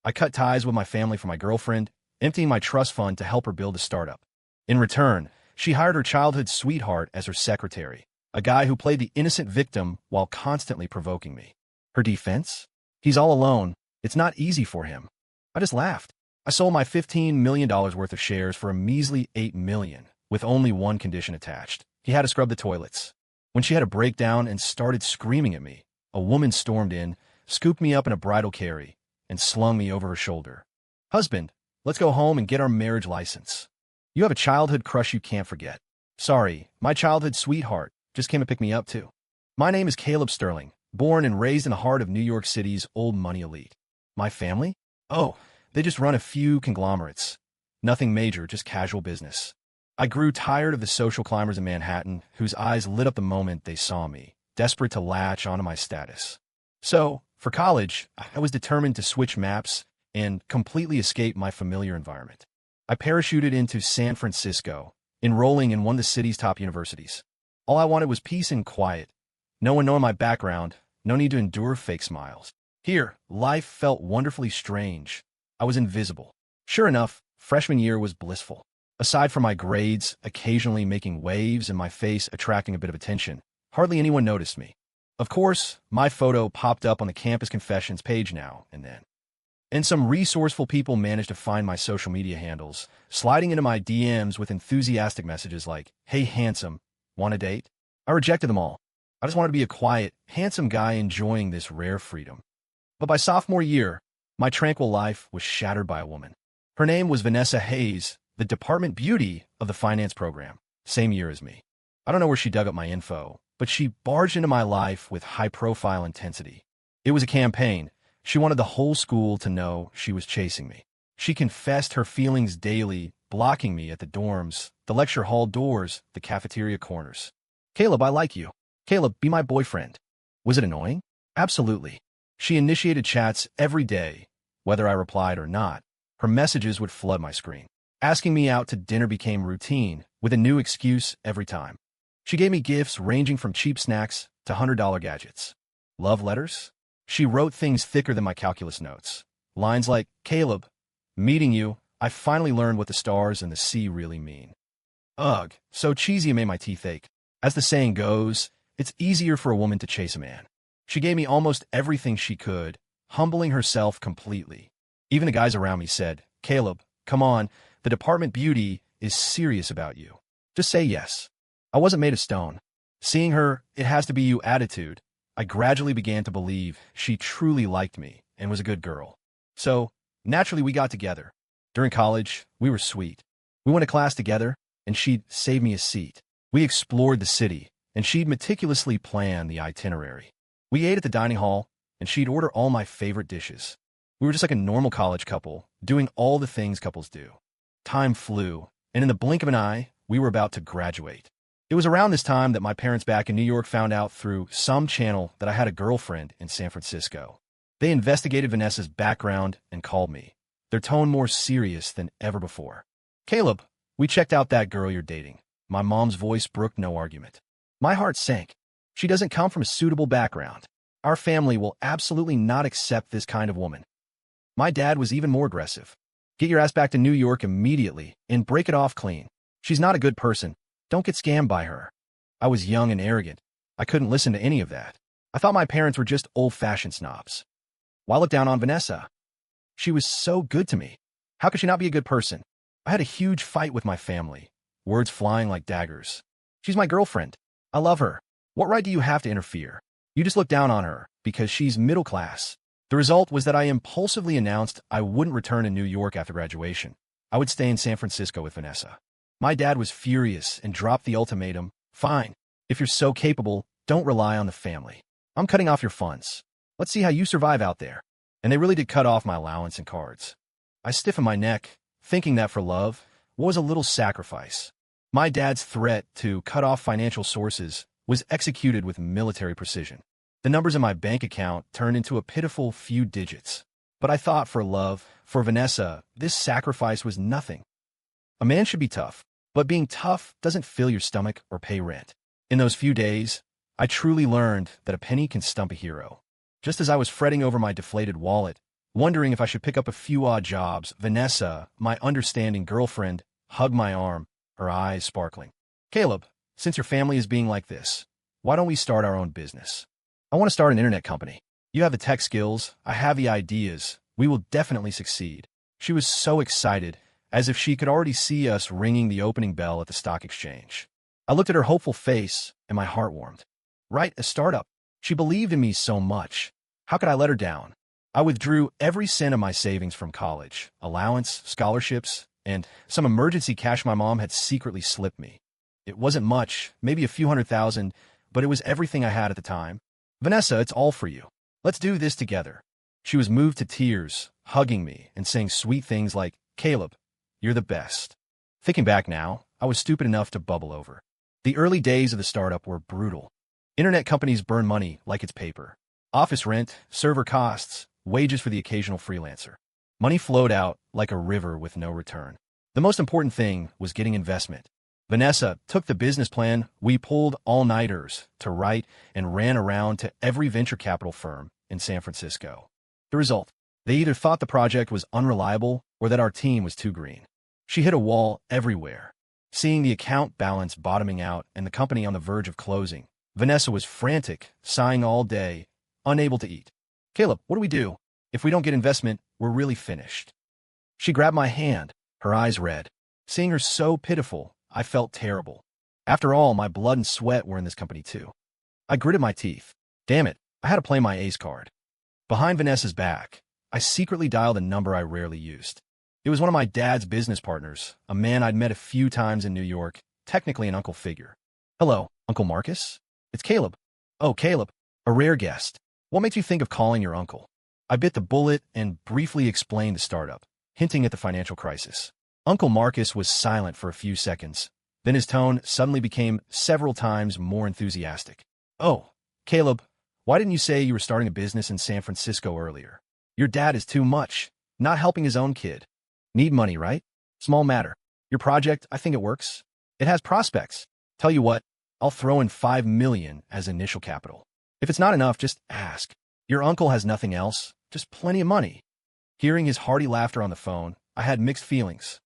I cut ties with my family for my girlfriend, emptying my trust fund to help her build a startup. In return, she hired her childhood sweetheart as her secretary, a guy who played the innocent victim while constantly provoking me. Her defense? He's all alone. It's not easy for him. I just laughed. I sold my $15 million worth of shares for a measly $8 million, with only one condition attached. He had to scrub the toilets. When she had a breakdown and started screaming at me, a woman stormed in, scooped me up in a bridal carry, and slung me over her shoulder. "Husband, let's go home and get our marriage license. You have a childhood crush you can't forget." "Sorry, my childhood sweetheart just came to pick me up too." My name is Caleb Sterling, born and raised in the heart of New York City's old money elite. My family? Oh, they just run a few conglomerates. Nothing major, just casual business. I grew tired of the social climbers in Manhattan whose eyes lit up the moment they saw me, desperate to latch onto my status. So, for college, I was determined to switch maps and completely escape my familiar environment. I parachuted into San Francisco, enrolling in one of the city's top universities. All I wanted was peace and quiet. No one knowing my background, no need to endure fake smiles. Here, life felt wonderfully strange. I was invisible. Sure enough, freshman year was blissful. Aside from my grades occasionally making waves and my face attracting a bit of attention, hardly anyone noticed me. Of course, my photo popped up on the campus confessions page now and then. And some resourceful people managed to find my social media handles, sliding into my DMs with enthusiastic messages like, "Hey, handsome, want a date?" I rejected them all. I just wanted to be a quiet, handsome guy enjoying this rare freedom. But by sophomore year, my tranquil life was shattered by a woman. Her name was Vanessa Hayes, the department beauty of the finance program, same year as me. I don't know where she dug up my info, but she barged into my life with high-profile intensity. It was a campaign. She wanted the whole school to know she was chasing me. She confessed her feelings daily, blocking me at the dorms, the lecture hall doors, the cafeteria corners. "Caleb, I like you. Caleb, be my boyfriend." Was it annoying? Absolutely. She initiated chats every day, whether I replied or not. Her messages would flood my screen. Asking me out to dinner became routine, with a new excuse every time. She gave me gifts ranging from cheap snacks to $100 gadgets. Love letters? She wrote things thicker than my calculus notes. Lines like, "Caleb, meeting you, I finally learned what the stars and the sea really mean." Ugh, so cheesy it made my teeth ache. As the saying goes, it's easier for a woman to chase a man. She gave me almost everything she could, humbling herself completely. Even the guys around me said, "Caleb, come on, the department beauty is serious about you. Just say yes." I wasn't made of stone. Seeing her "it has to be you" attitude, I gradually began to believe she truly liked me and was a good girl. So, naturally we got together. During college, we were sweet. We went to class together, and she'd save me a seat. We explored the city, and she'd meticulously plan the itinerary. We ate at the dining hall, and she'd order all my favorite dishes. We were just like a normal college couple, doing all the things couples do. Time flew, and in the blink of an eye, we were about to graduate. It was around this time that my parents back in New York found out through some channel that I had a girlfriend in San Francisco. They investigated Vanessa's background and called me, their tone more serious than ever before. "Caleb, we checked out that girl you're dating." My mom's voice brooked no argument. My heart sank. She doesn't come from a suitable background. Our family will absolutely not accept this kind of woman. My dad was even more aggressive. "Get your ass back to New York immediately and break it off clean. She's not a good person. Don't get scammed by her." I was young and arrogant. I couldn't listen to any of that. I thought my parents were just old-fashioned snobs. Why look down on Vanessa? She was so good to me. How could she not be a good person? I had a huge fight with my family, words flying like daggers. "She's my girlfriend. I love her. What right do you have to interfere? You just look down on her because she's middle class." The result was that I impulsively announced I wouldn't return to New York after graduation. I would stay in San Francisco with Vanessa. My dad was furious and dropped the ultimatum. "Fine. If you're so capable, don't rely on the family. I'm cutting off your funds. Let's see how you survive out there." And they really did cut off my allowance and cards. I stiffened my neck, thinking that for love, what was a little sacrifice? My dad's threat to cut off financial sources was executed with military precision. The numbers in my bank account turned into a pitiful few digits. But I thought for love, for Vanessa, this sacrifice was nothing. A man should be tough, but being tough doesn't fill your stomach or pay rent. In those few days, I truly learned that a penny can stump a hero. Just as I was fretting over my deflated wallet, Wondering if I should pick up a few odd jobs, Vanessa, my understanding girlfriend, hugged my arm, her eyes sparkling. Caleb, since your family is being like this, why don't we start our own business? I want to start an internet company. You have the tech skills, I have the ideas. We will definitely succeed. She was so excited, as if she could already see us ringing the opening bell at the stock exchange. I looked at her hopeful face, and my heart warmed. Right, a startup. She believed in me so much. How could I let her down? I withdrew every cent of my savings from college, allowance, scholarships, and some emergency cash my mom had secretly slipped me. It wasn't much, maybe a few $100,000, but it was everything I had at the time. Vanessa, it's all for you. Let's do this together. She was moved to tears, hugging me and saying sweet things like, Caleb, you're the best. Thinking back now, I was stupid enough to bubble over. The early days of the startup were brutal. Internet companies burn money like it's paper. Office rent, server costs, wages for the occasional freelancer. Money flowed out like a river with no return. The most important thing was getting investment. Vanessa took the business plan. We pulled all-nighters to write and ran around to every venture capital firm in San Francisco. The result, they either thought the project was unreliable or that our team was too green. She hit a wall everywhere. Seeing the account balance bottoming out and the company on the verge of closing, Vanessa was frantic, sighing all day, unable to eat. Caleb, what do we do? If we don't get investment, we're really finished. She grabbed my hand, her eyes red. Seeing her so pitiful, I felt terrible. After all, my blood and sweat were in this company too. I gritted my teeth. Damn it, I had to play my ace card. Behind Vanessa's back, I secretly dialed a number I rarely used. It was one of my dad's business partners, a man I'd met a few times in New York, technically an uncle figure. Hello, Uncle Marcus? It's Caleb. Oh, Caleb, a rare guest. What makes you think of calling your uncle? I bit the bullet and briefly explained the startup, hinting at the financial crisis. Uncle Marcus was silent for a few seconds. Then his tone suddenly became several times more enthusiastic. Oh, Caleb, why didn't you say you were starting a business in San Francisco earlier? Your dad is too much, not helping his own kid. Need money, right? Small matter. Your project, I think it works. It has prospects. Tell you what, I'll throw in $5 million as initial capital. If it's not enough, just ask. Your uncle has nothing else, just plenty of money. Hearing his hearty laughter on the phone, I had mixed feelings.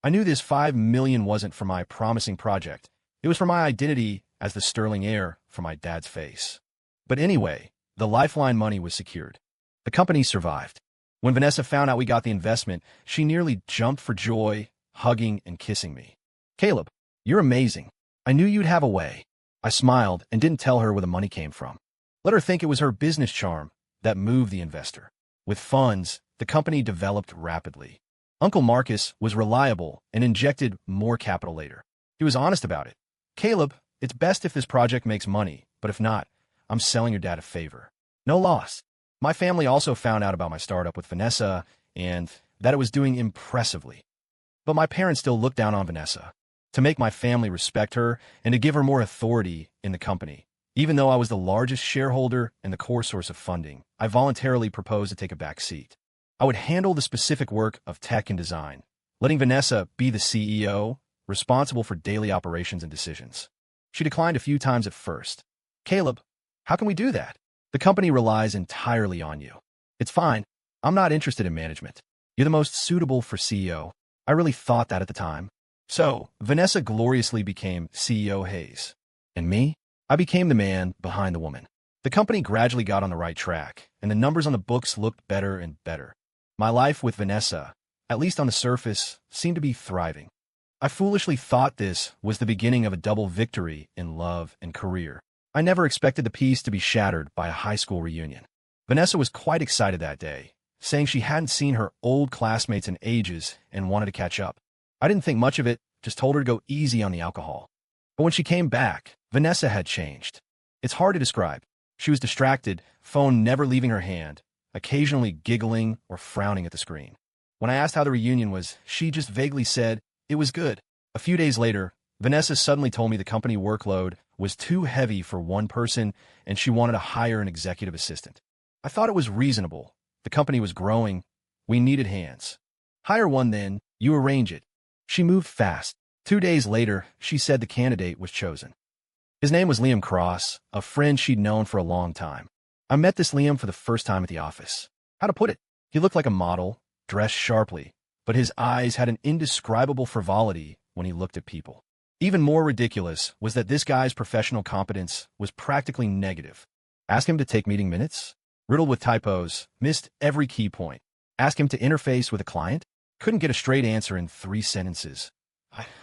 I knew this $5 million wasn't for my promising project. It was for my identity as the sterling heir for my dad's face. But anyway, the lifeline money was secured. The company survived. When Vanessa found out we got the investment, she nearly jumped for joy, hugging and kissing me. Caleb, you're amazing. I knew you'd have a way. I smiled and didn't tell her where the money came from. Let her think it was her business charm that moved the investor. With funds, the company developed rapidly. Uncle Marcus was reliable and injected more capital later. He was honest about it. Caleb, it's best if this project makes money, but if not, I'm selling your dad a favor. No loss. My family also found out about my startup with Vanessa and that it was doing impressively. But my parents still looked down on Vanessa. To make my family respect her and to give her more authority in the company, even though I was the largest shareholder and the core source of funding, I voluntarily proposed to take a back seat. I would handle the specific work of tech and design, letting Vanessa be the CEO, responsible for daily operations and decisions. She declined a few times at first. Caleb, how can we do that? The company relies entirely on you. It's fine. I'm not interested in management. You're the most suitable for CEO. I really thought that at the time. So, Vanessa gloriously became CEO Hayes. And me? I became the man behind the woman. The company gradually got on the right track, and the numbers on the books looked better and better. My life with Vanessa, at least on the surface, seemed to be thriving. I foolishly thought this was the beginning of a double victory in love and career. I never expected the peace to be shattered by a high school reunion. Vanessa was quite excited that day, saying she hadn't seen her old classmates in ages and wanted to catch up. I didn't think much of it, just told her to go easy on the alcohol. But when she came back, Vanessa had changed. It's hard to describe. She was distracted, phone never leaving her hand, occasionally giggling or frowning at the screen. When I asked how the reunion was, she just vaguely said, it was good. A few days later, Vanessa suddenly told me the company workload was too heavy for one person and she wanted to hire an executive assistant. I thought it was reasonable. The company was growing. We needed hands. Hire one then, you arrange it. She moved fast. 2 days later, she said the candidate was chosen. His name was Liam Cross, a friend she'd known for a long time. I met this Liam for the first time at the office. How to put it? He looked like a model, dressed sharply, but his eyes had an indescribable frivolity when he looked at people. Even more ridiculous was that this guy's professional competence was practically negative. Ask him to take meeting minutes? Riddled with typos, missed every key point. Ask him to interface with a client? Couldn't get a straight answer in 3 sentences.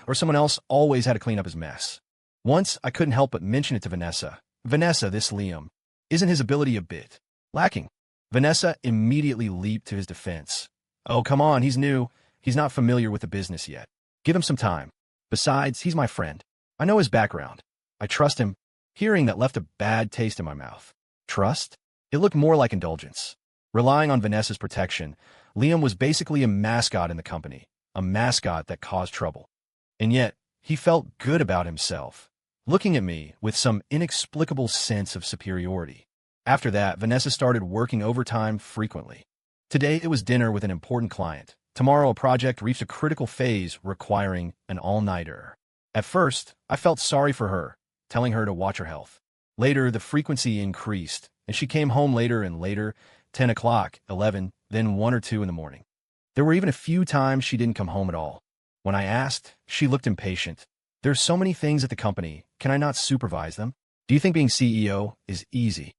Or someone else always had to clean up his mess. Once, I couldn't help but mention it to Vanessa. Vanessa, this Liam. Isn't his ability a bit lacking? Vanessa immediately leaped to his defense. Oh, come on, he's new. He's not familiar with the business yet. Give him some time. Besides, he's my friend. I know his background. I trust him. Hearing that left a bad taste in my mouth. Trust? It looked more like indulgence. Relying on Vanessa's protection, Liam was basically a mascot in the company, a mascot that caused trouble. And yet, he felt good about himself, looking at me with some inexplicable sense of superiority. After that, Vanessa started working overtime frequently. Today, it was dinner with an important client. Tomorrow, a project reached a critical phase requiring an all-nighter. At first, I felt sorry for her, telling her to watch her health. Later, the frequency increased, and she came home later and later, 10 o'clock, 11, then 1 or 2 in the morning. There were even a few times she didn't come home at all. When I asked, she looked impatient. There's so many things at the company. Can I not supervise them? Do you think being CEO is easy?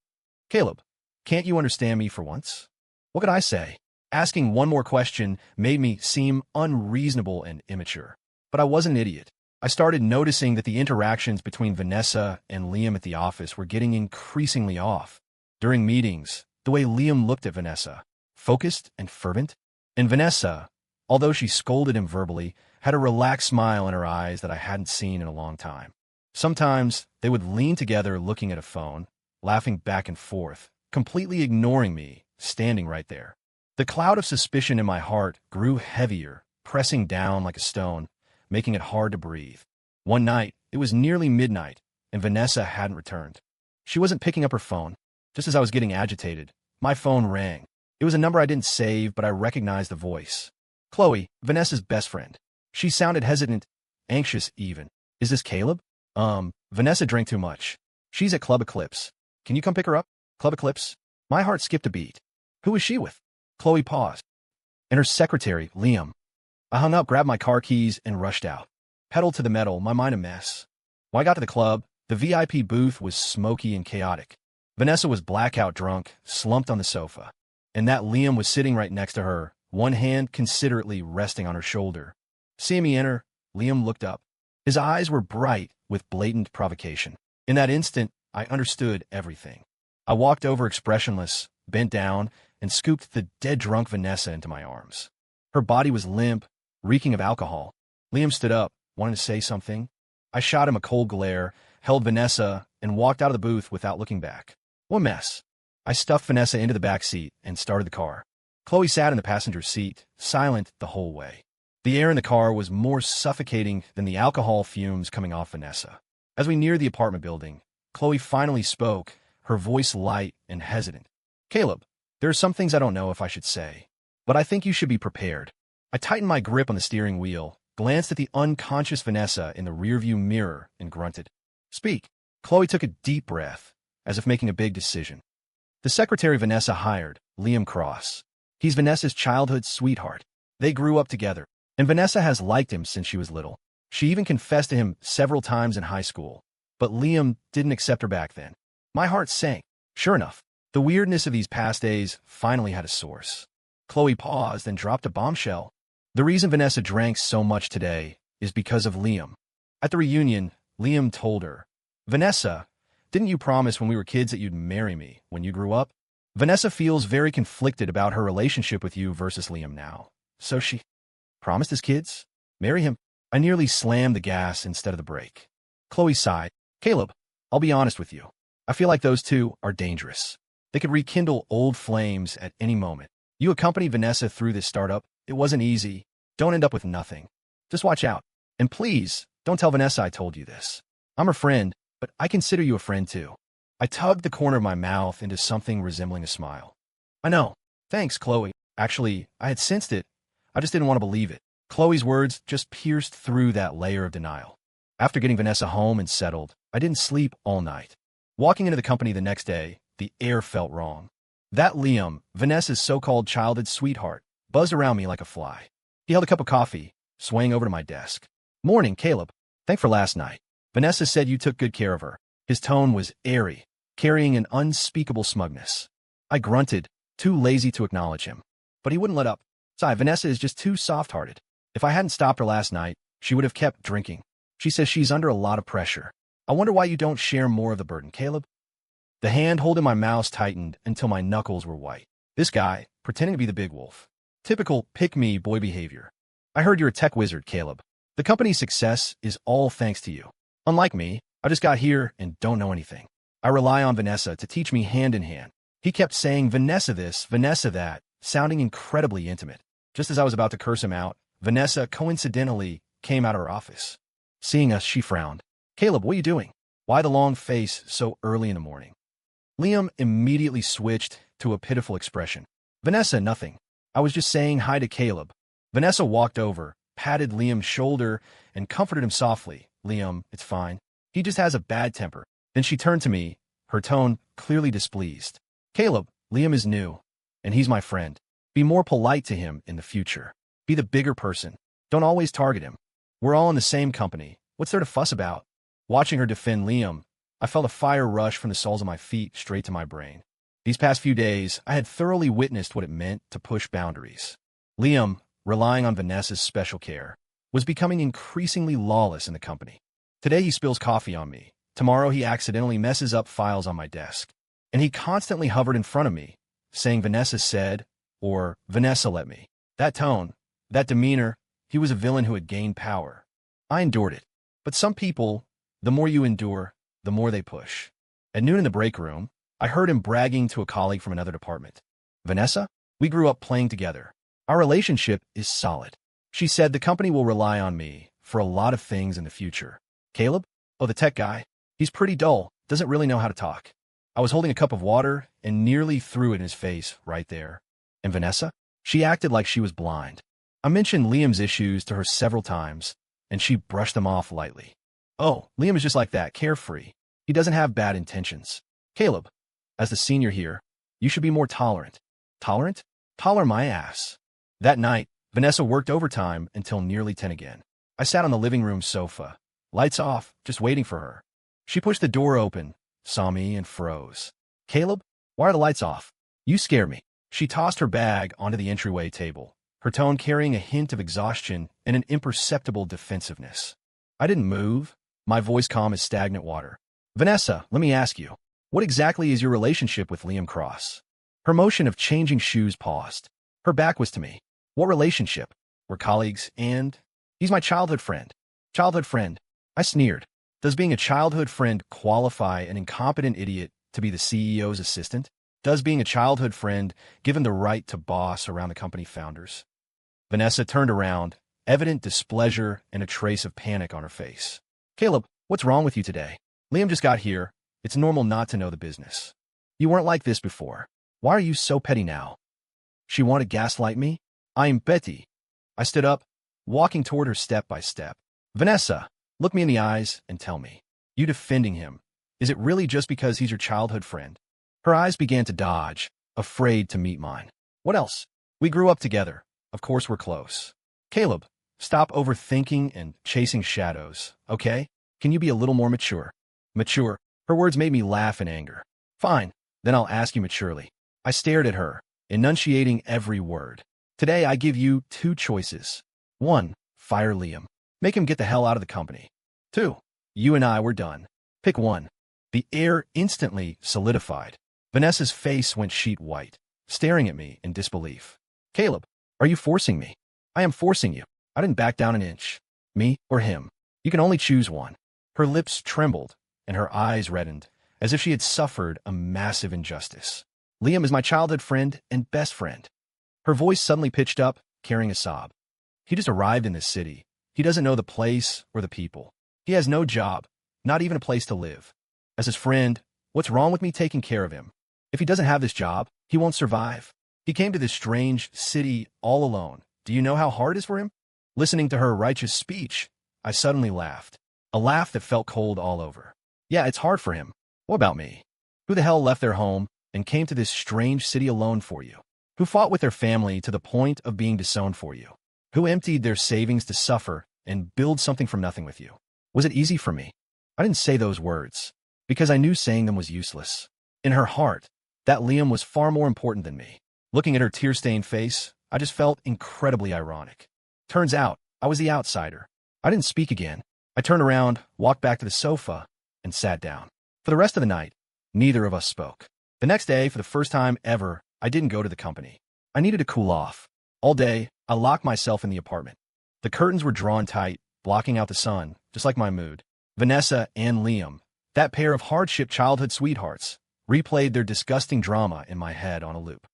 Caleb, can't you understand me for once? What could I say? Asking one more question made me seem unreasonable and immature. But I wasn't an idiot. I started noticing that the interactions between Vanessa and Liam at the office were getting increasingly off. During meetings, the way Liam looked at Vanessa, focused and fervent, and Vanessa, although she scolded him verbally, had a relaxed smile in her eyes that I hadn't seen in a long time. Sometimes they would lean together looking at a phone, laughing back and forth, completely ignoring me, standing right there. The cloud of suspicion in my heart grew heavier, pressing down like a stone, making it hard to breathe. One night, it was nearly midnight, and Vanessa hadn't returned. She wasn't picking up her phone. Just as I was getting agitated, my phone rang. It was a number I didn't save, but I recognized the voice. Chloe, Vanessa's best friend. She sounded hesitant, anxious even. Is this Caleb? Vanessa drank too much. She's at Club Eclipse. Can you come pick her up? Club Eclipse? My heart skipped a beat. Who is she with? Chloe paused. And her secretary, Liam. I hung up, grabbed my car keys, and rushed out. Pedal to the metal, my mind a mess. When I got to the club, the VIP booth was smoky and chaotic. Vanessa was blackout drunk, slumped on the sofa. And that Liam was sitting right next to her, one hand considerately resting on her shoulder. Seeing me enter, Liam looked up. His eyes were bright with blatant provocation. In that instant, I understood everything. I walked over expressionless, bent down, and scooped the dead-drunk Vanessa into my arms. Her body was limp, reeking of alcohol. Liam stood up, wanting to say something. I shot him a cold glare, held Vanessa, and walked out of the booth without looking back. What a mess. I stuffed Vanessa into the back seat and started the car. Chloe sat in the passenger seat, silent the whole way. The air in the car was more suffocating than the alcohol fumes coming off Vanessa. As we neared the apartment building, Chloe finally spoke, her voice light and hesitant. Caleb, there are some things I don't know if I should say, but I think you should be prepared. I tightened my grip on the steering wheel, glanced at the unconscious Vanessa in the rearview mirror, and grunted. Speak. Chloe took a deep breath, as if making a big decision. The secretary Vanessa hired, Liam Cross. He's Vanessa's childhood sweetheart. They grew up together, and Vanessa has liked him since she was little. She even confessed to him several times in high school, but Liam didn't accept her back then. My heart sank. Sure enough, the weirdness of these past days finally had a source. Chloe paused and dropped a bombshell. The reason Vanessa drank so much today is because of Liam. At the reunion, Liam told her, Vanessa, didn't you promise when we were kids that you'd marry me when you grew up? Vanessa feels very conflicted about her relationship with you versus Liam now. So she promised as kids? Marry him? I nearly slammed the gas instead of the brake. Chloe sighed. Caleb, I'll be honest with you. I feel like those two are dangerous. They could rekindle old flames at any moment. You accompanied Vanessa through this startup. It wasn't easy. Don't end up with nothing. Just watch out. And please, don't tell Vanessa I told you this. I'm her friend, but I consider you a friend too. I tugged the corner of my mouth into something resembling a smile. I know. Thanks, Chloe. Actually, I had sensed it. I just didn't want to believe it. Chloe's words just pierced through that layer of denial. After getting Vanessa home and settled, I didn't sleep all night. Walking into the company the next day, the air felt wrong. That Liam, Vanessa's so-called childhood sweetheart, buzzed around me like a fly. He held a cup of coffee, swaying over to my desk. Morning, Caleb. Thanks for last night. Vanessa said you took good care of her. His tone was airy, carrying an unspeakable smugness. I grunted, too lazy to acknowledge him. But he wouldn't let up. Sigh, Vanessa is just too soft-hearted. If I hadn't stopped her last night, she would have kept drinking. She says she's under a lot of pressure. I wonder why you don't share more of the burden, Caleb. The hand holding my mouse tightened until my knuckles were white. This guy, pretending to be the big wolf. Typical pick-me-boy behavior. I heard you're a tech wizard, Caleb. The company's success is all thanks to you. Unlike me, I just got here and don't know anything. I rely on Vanessa to teach me hand in hand. He kept saying Vanessa this, Vanessa that, sounding incredibly intimate. Just as I was about to curse him out, Vanessa coincidentally came out of her office. Seeing us, she frowned. Caleb, what are you doing? Why the long face so early in the morning? Liam immediately switched to a pitiful expression. Vanessa, nothing. I was just saying hi to Caleb. Vanessa walked over, patted Liam's shoulder, and comforted him softly. Liam, it's fine. He just has a bad temper. Then she turned to me, her tone clearly displeased. Caleb, Liam is new, and he's my friend. Be more polite to him in the future. Be the bigger person. Don't always target him. We're all in the same company. What's there to fuss about? Watching her defend Liam, I felt a fire rush from the soles of my feet straight to my brain. These past few days, I had thoroughly witnessed what it meant to push boundaries. Liam, relying on Vanessa's special care, was becoming increasingly lawless in the company. Today he spills coffee on me. Tomorrow he accidentally messes up files on my desk. And he constantly hovered in front of me, saying Vanessa said, or Vanessa let me. That tone, that demeanor, he was a villain who had gained power. I endured it. But some people, the more you endure, the more they push. At noon in the break room, I heard him bragging to a colleague from another department. Vanessa, we grew up playing together. Our relationship is solid. She said the company will rely on me for a lot of things in the future. Caleb? Oh, the tech guy. He's pretty dull, doesn't really know how to talk. I was holding a cup of water and nearly threw it in his face right there. And Vanessa? She acted like she was blind. I mentioned Liam's issues to her several times, and she brushed them off lightly. Oh, Liam is just like that, carefree. He doesn't have bad intentions. Caleb, as the senior here, you should be more tolerant. Tolerant? Taller my ass. That night, Vanessa worked overtime until nearly 10 again. I sat on the living room sofa, lights off, just waiting for her. She pushed the door open, saw me, and froze. Caleb, why are the lights off? You scare me. She tossed her bag onto the entryway table, her tone carrying a hint of exhaustion and an imperceptible defensiveness. I didn't move, my voice calm as stagnant water. Vanessa, let me ask you, what exactly is your relationship with Liam Cross? Her motion of changing shoes paused. Her back was to me. What relationship? We're colleagues, and he's my childhood friend. Childhood friend. I sneered. Does being a childhood friend qualify an incompetent idiot to be the CEO's assistant? Does being a childhood friend give him the right to boss around the company founders? Vanessa turned around, evident displeasure and a trace of panic on her face. Caleb, what's wrong with you today? Liam just got here. It's normal not to know the business. You weren't like this before. Why are you so petty now? She wanted to gaslight me? I'm Betty. I stood up, walking toward her step by step. Vanessa, look me in the eyes and tell me. You defending him. Is it really just because he's your childhood friend? Her eyes began to dodge, afraid to meet mine. What else? We grew up together. Of course we're close. Caleb, stop overthinking and chasing shadows, okay? Can you be a little more mature? Mature. Her words made me laugh in anger. Fine, then I'll ask you maturely. I stared at her, enunciating every word. Today I give you two choices. 1. Fire Liam. Make him get the hell out of the company. 2. You and I were done. Pick one. The air instantly solidified. Vanessa's face went sheet white, staring at me in disbelief. Caleb, are you forcing me? I am forcing you. I didn't back down an inch. Me or him. You can only choose one. Her lips trembled, and her eyes reddened, as if she had suffered a massive injustice. Liam is my childhood friend and best friend. Her voice suddenly pitched up, carrying a sob. He just arrived in this city. He doesn't know the place or the people. He has no job, not even a place to live. As his friend, what's wrong with me taking care of him? If he doesn't have this job, he won't survive. He came to this strange city all alone. Do you know how hard it is for him? Listening to her righteous speech, I suddenly laughed. A laugh that felt cold all over. Yeah, it's hard for him. What about me? Who the hell left their home, and came to this strange city alone for you, who fought with their family to the point of being disowned for you, who emptied their savings to suffer and build something from nothing with you. Was it easy for me? I didn't say those words, because I knew saying them was useless. In her heart, that Liam was far more important than me. Looking at her tear-stained face, I just felt incredibly ironic. Turns out, I was the outsider. I didn't speak again. I turned around, walked back to the sofa, and sat down. For the rest of the night, neither of us spoke. The next day, for the first time ever, I didn't go to the company. I needed to cool off. All day, I locked myself in the apartment. The curtains were drawn tight, blocking out the sun, just like my mood. Vanessa and Liam, that pair of hardship childhood sweethearts, replayed their disgusting drama in my head on a loop.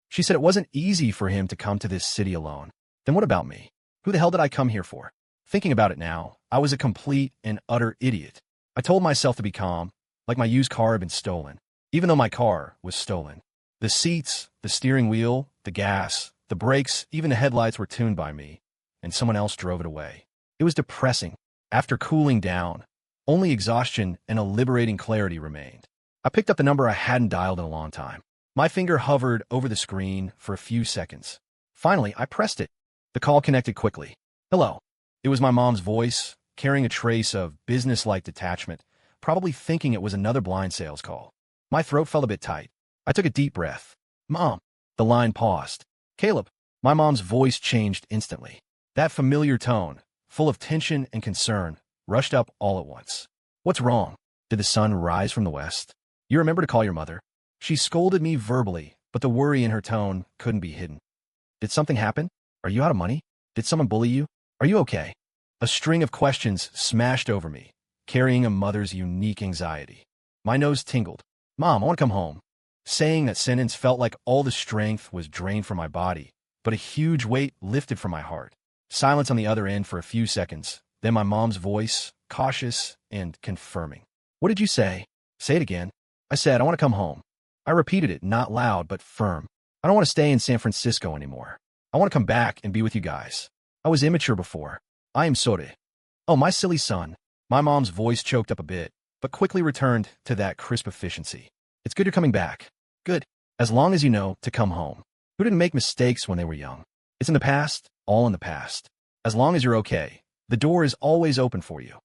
She said it wasn't easy for him to come to this city alone. Then what about me? Who the hell did I come here for? Thinking about it now, I was a complete and utter idiot. I told myself to be calm, like my used car had been stolen, even though my car was stolen. The seats, the steering wheel, the gas, the brakes, even the headlights were tuned by me, and someone else drove it away. It was depressing. After cooling down, only exhaustion and a liberating clarity remained. I picked up the number I hadn't dialed in a long time. My finger hovered over the screen for a few seconds. Finally, I pressed it. The call connected quickly. Hello. It was my mom's voice, carrying a trace of business-like detachment, probably thinking it was another blind sales call. My throat felt a bit tight. I took a deep breath. Mom. The line paused. Caleb. My mom's voice changed instantly. That familiar tone, full of tension and concern, rushed up all at once. What's wrong? Did the sun rise from the west? You remember to call your mother? She scolded me verbally, but the worry in her tone couldn't be hidden. Did something happen? Are you out of money? Did someone bully you? Are you okay? A string of questions smashed over me, carrying a mother's unique anxiety. My nose tingled. Mom, I want to come home. Saying that sentence felt like all the strength was drained from my body, but a huge weight lifted from my heart. Silence on the other end for a few seconds, then my mom's voice, cautious and confirming. What did you say? Say it again. I said, I want to come home. I repeated it, not loud, but firm. I don't want to stay in San Francisco anymore. I want to come back and be with you guys. I was immature before. I am sorry. Oh, my silly son. My mom's voice choked up a bit, but quickly returned to that crisp efficiency. It's good you're coming back. Good. As long as you know to come home. Who didn't make mistakes when they were young? It's in the past, all in the past. As long as you're okay, the door is always open for you.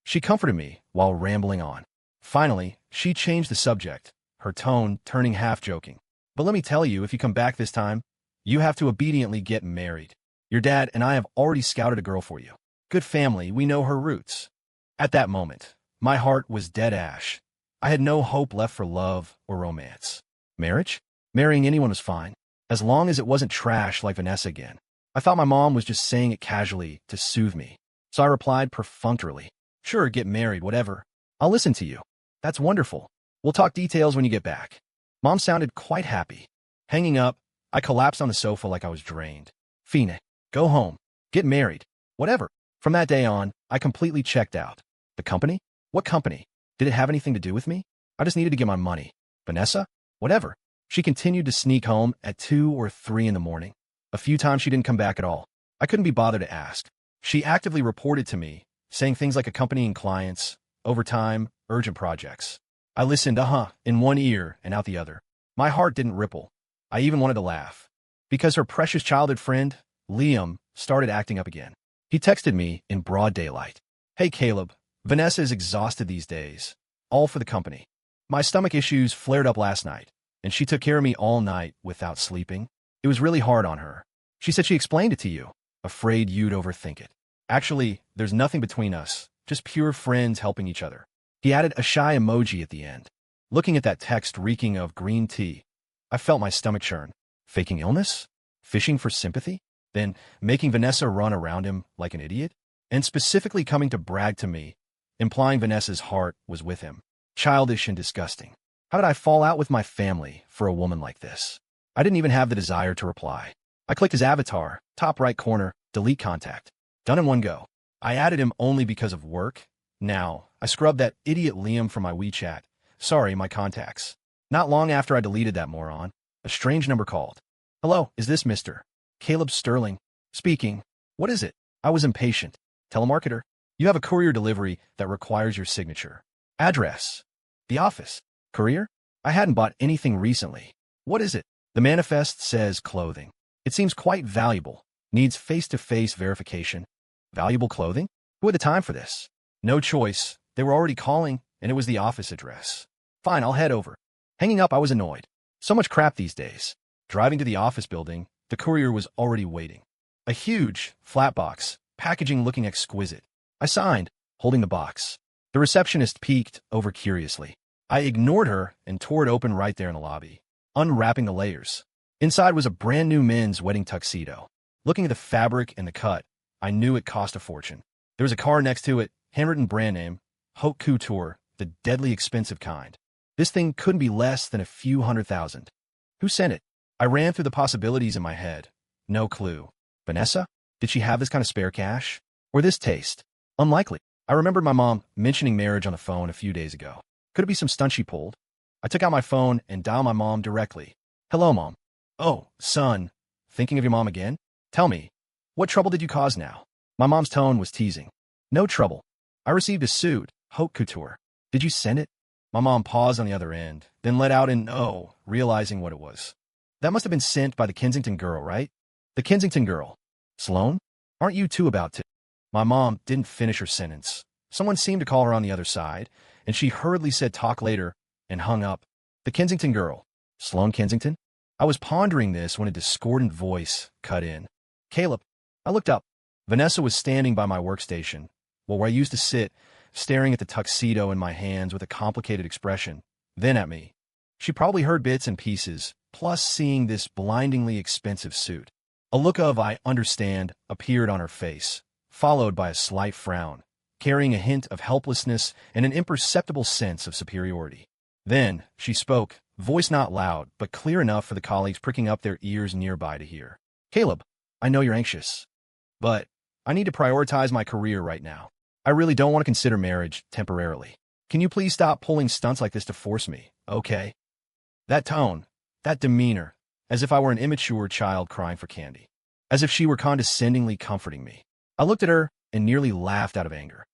She comforted me while rambling on. Finally, she changed the subject, her tone turning half-joking. But let me tell you, if you come back this time, you have to obediently get married. Your dad and I have already scouted a girl for you. Good family, we know her roots. At that moment, my heart was dead ash. I had no hope left for love or romance. Marriage? Marrying anyone was fine, as long as it wasn't trash like Vanessa again. I thought my mom was just saying it casually to soothe me, so I replied perfunctorily. Sure, get married, whatever. I'll listen to you. That's wonderful. We'll talk details when you get back. Mom sounded quite happy. Hanging up, I collapsed on the sofa like I was drained. Fine. Go home. Get married. Whatever. From that day on, I completely checked out. The company? What company? Did it have anything to do with me? I just needed to get my money. Vanessa? Whatever. She continued to sneak home at 2 or 3 in the morning. A few times she didn't come back at all. I couldn't be bothered to ask. She actively reported to me, saying things like accompanying clients, overtime, urgent projects. I listened, in one ear and out the other. My heart didn't ripple. I even wanted to laugh. Because her precious childhood friend, Liam, started acting up again. He texted me in broad daylight. Hey Caleb, Vanessa is exhausted these days. All for the company. My stomach issues flared up last night, and she took care of me all night without sleeping. It was really hard on her. She said she explained it to you, afraid you'd overthink it. Actually, there's nothing between us, just pure friends helping each other. He added a shy emoji at the end. Looking at that text reeking of green tea, I felt my stomach churn. Faking illness? Fishing for sympathy? Then making Vanessa run around him like an idiot? And specifically coming to brag to me, implying Vanessa's heart was with him. Childish and disgusting. How did I fall out with my family for a woman like this? I didn't even have the desire to reply. I clicked his avatar, top right corner, delete contact. Done in one go. I added him only because of work. Now, I scrubbed that idiot Liam from my WeChat. Sorry, my contacts. Not long after I deleted that moron, a strange number called. Hello, is this Mr. Caleb Sterling? Speaking. What is it? I was impatient. Telemarketer. You have a courier delivery that requires your signature. Address. The office. Courier? I hadn't bought anything recently. What is it? The manifest says clothing. It seems quite valuable. Needs face-to-face verification. Valuable clothing? Who had the time for this? No choice. They were already calling, and it was the office address. Fine, I'll head over. Hanging up, I was annoyed. So much crap these days. Driving to the office building, the courier was already waiting. A huge, flat box, packaging looking exquisite. I signed, holding the box. The receptionist peeked over curiously. I ignored her and tore it open right there in the lobby, unwrapping the layers. Inside was a brand new men's wedding tuxedo. Looking at the fabric and the cut, I knew it cost a fortune. There was a card next to it, handwritten brand name, Haute Couture, the deadly expensive kind. This thing couldn't be less than a few $100,000. Who sent it? I ran through the possibilities in my head. No clue. Vanessa? Did she have this kind of spare cash? Or this taste? Unlikely. I remembered my mom mentioning marriage on the phone a few days ago. Could it be some stunt she pulled? I took out my phone and dialed my mom directly. Hello, Mom. Oh, son. Thinking of your mom again? Tell me, what trouble did you cause now? My mom's tone was teasing. No trouble. I received a suit, Haute Couture. Did you send it? My mom paused on the other end, then let out an oh, realizing what it was. That must have been sent by the Kensington girl, right? The Kensington girl. Sloane? Aren't you two about to? My mom didn't finish her sentence. Someone seemed to call her on the other side, and she hurriedly said talk later and hung up. The Kensington girl. Sloane Kensington? I was pondering this when a discordant voice cut in. Caleb. I looked up. Vanessa was standing by my workstation, where I used to sit, staring at the tuxedo in my hands with a complicated expression, then at me. She probably heard bits and pieces, plus seeing this blindingly expensive suit. A look of I understand appeared on her face, followed by a slight frown, carrying a hint of helplessness and an imperceptible sense of superiority. Then she spoke, voice not loud, but clear enough for the colleagues pricking up their ears nearby to hear. Caleb, I know you're anxious, but I need to prioritize my career right now. I really don't want to consider marriage temporarily. Can you please stop pulling stunts like this to force me, okay? That tone, that demeanor, as if I were an immature child crying for candy. As if she were condescendingly comforting me. I looked at her and nearly laughed out of anger.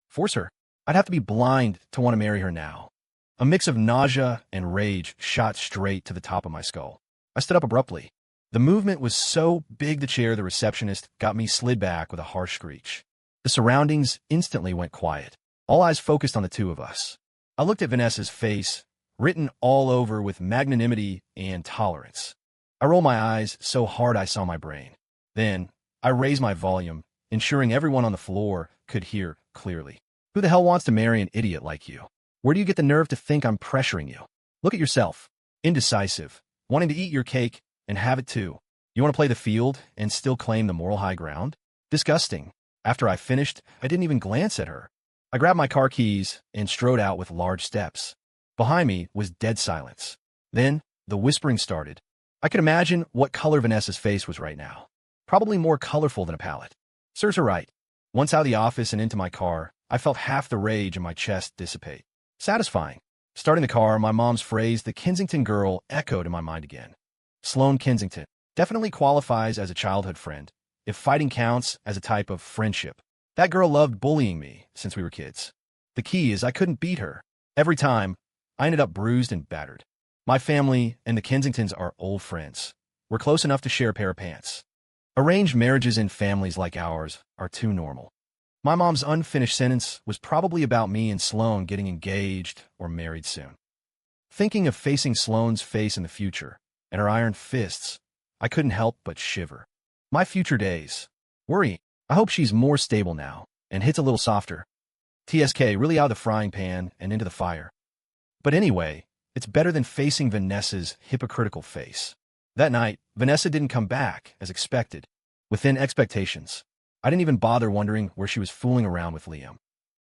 Force her? I'd have to be blind to want to marry her now. A mix of nausea and rage shot straight to the top of my skull. I stood up abruptly. The movement was so big the chair the receptionist got me slid back with a harsh screech. The surroundings instantly went quiet. All eyes focused on the two of us. I looked at Vanessa's face, written all over with magnanimity and tolerance. I rolled my eyes so hard I saw my brain. Then, I raised my volume, ensuring everyone on the floor could hear clearly. Who the hell wants to marry an idiot like you? Where do you get the nerve to think I'm pressuring you? Look at yourself. Indecisive, wanting to eat your cake and have it too. You want to play the field and still claim the moral high ground? Disgusting. After I finished, I didn't even glance at her. I grabbed my car keys and strode out with large steps. Behind me was dead silence. Then, the whispering started. I could imagine what color Vanessa's face was right now. Probably more colorful than a palette. Serves her right. Once out of the office and into my car, I felt half the rage in my chest dissipate. Satisfying. Starting the car, my mom's phrase, the Kensington girl, echoed in my mind again. Sloane Kensington definitely qualifies as a childhood friend, if fighting counts as a type of friendship. That girl loved bullying me since we were kids. The key is I couldn't beat her. Every time, I ended up bruised and battered. My family and the Kensingtons are old friends. We're close enough to share a pair of pants. Arranged marriages in families like ours are too normal. My mom's unfinished sentence was probably about me and Sloane getting engaged or married soon. Thinking of facing Sloane's face in the future and her iron fists, I couldn't help but shiver. My future days. Worrying. I hope she's more stable now and hits a little softer. TSK, really out of the frying pan and into the fire. But anyway, it's better than facing Vanessa's hypocritical face. That night, Vanessa didn't come back as expected. Within expectations. I didn't even bother wondering where she was fooling around with Liam.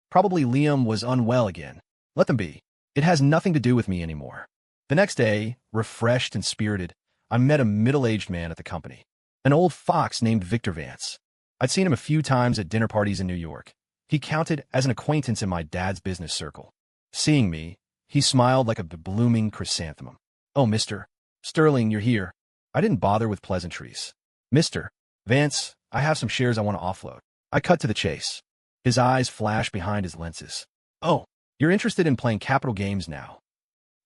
Probably Liam was unwell again. Let them be. It has nothing to do with me anymore. The next day, refreshed and spirited, I met a middle-aged man at the company. An old fox named Victor Vance. I'd seen him a few times at dinner parties in New York. He counted as an acquaintance in my dad's business circle. Seeing me, he smiled like a blooming chrysanthemum. Oh, Mr. Sterling, you're here. I didn't bother with pleasantries. Mr. Vance, I have some shares I want to offload. I cut to the chase. His eyes flashed behind his lenses. Oh, you're interested in playing capital games now.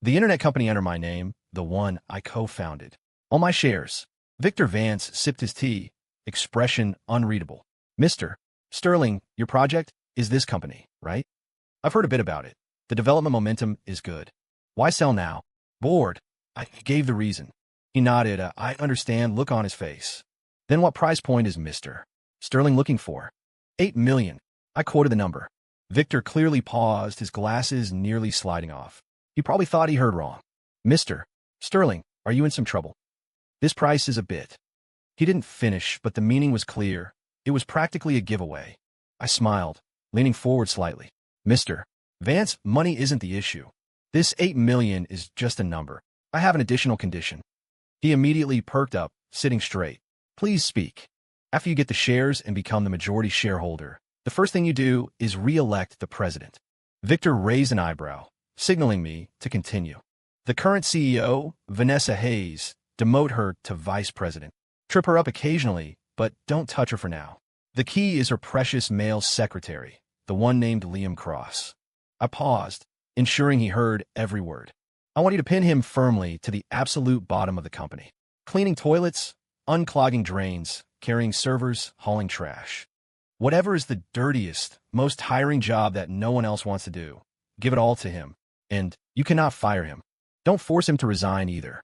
The internet company under my name, the one I co-founded. All my shares. Victor Vance sipped his tea, expression unreadable. Mr. Sterling, your project is this company, right? I've heard a bit about it. The development momentum is good. Why sell now? Bored. I gave the reason. He nodded, I understand look on his face. Then what price point is Mr. Sterling looking for? 8 million. I quoted the number. Victor clearly paused, his glasses nearly sliding off. He probably thought he heard wrong. Mr. Sterling, are you in some trouble? This price is a bit. He didn't finish, but the meaning was clear. It was practically a giveaway. I smiled, leaning forward slightly. Mr. Vance, money isn't the issue. This 8 million is just a number. I have an additional condition. He immediately perked up, sitting straight. Please speak. After you get the shares and become the majority shareholder, the first thing you do is re-elect the president. Victor raised an eyebrow, signaling me to continue. The current CEO, Vanessa Hayes, demote her to vice president. Trip her up occasionally, but don't touch her for now. The key is her precious male secretary, the one named Liam Cross. I paused, ensuring he heard every word. I want you to pin him firmly to the absolute bottom of the company. Cleaning toilets, unclogging drains, carrying servers, hauling trash. Whatever is the dirtiest, most tiring job that no one else wants to do, give it all to him. And you cannot fire him. Don't force him to resign either.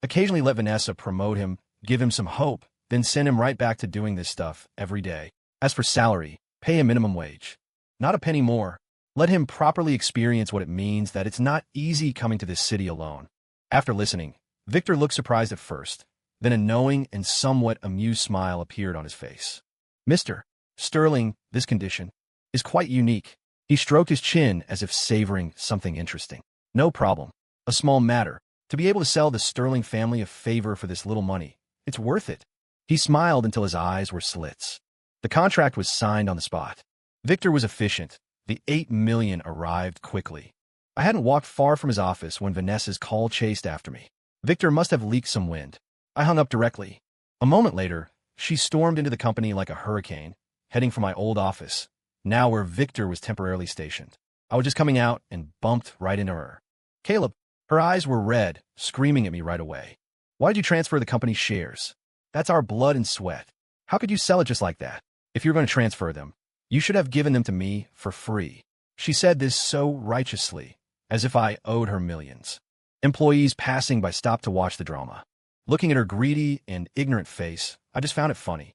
Occasionally let Vanessa promote him, give him some hope, then send him right back to doing this stuff every day. As for salary, pay a minimum wage. Not a penny more. Let him properly experience what it means that it's not easy coming to this city alone. After listening, Victor looked surprised at first. Then a knowing and somewhat amused smile appeared on his face. Mr. Sterling, this condition is quite unique. He stroked his chin as if savoring something interesting. No problem. A small matter. To be able to sell the Sterling family a favor for this little money, it's worth it. He smiled until his eyes were slits. The contract was signed on the spot. Victor was efficient. The 8 million arrived quickly. I hadn't walked far from his office when Vanessa's call chased after me. Victor must have leaked some wind. I hung up directly. A moment later, she stormed into the company like a hurricane, heading for my old office, now where Victor was temporarily stationed. I was just coming out and bumped right into her. Caleb, her eyes were red, screaming at me right away. Why did you transfer the company's shares? That's our blood and sweat. How could you sell it just like that? If you're going to transfer them, you should have given them to me for free. She said this so righteously, as if I owed her millions. Employees passing by stopped to watch the drama. Looking at her greedy and ignorant face, I just found it funny.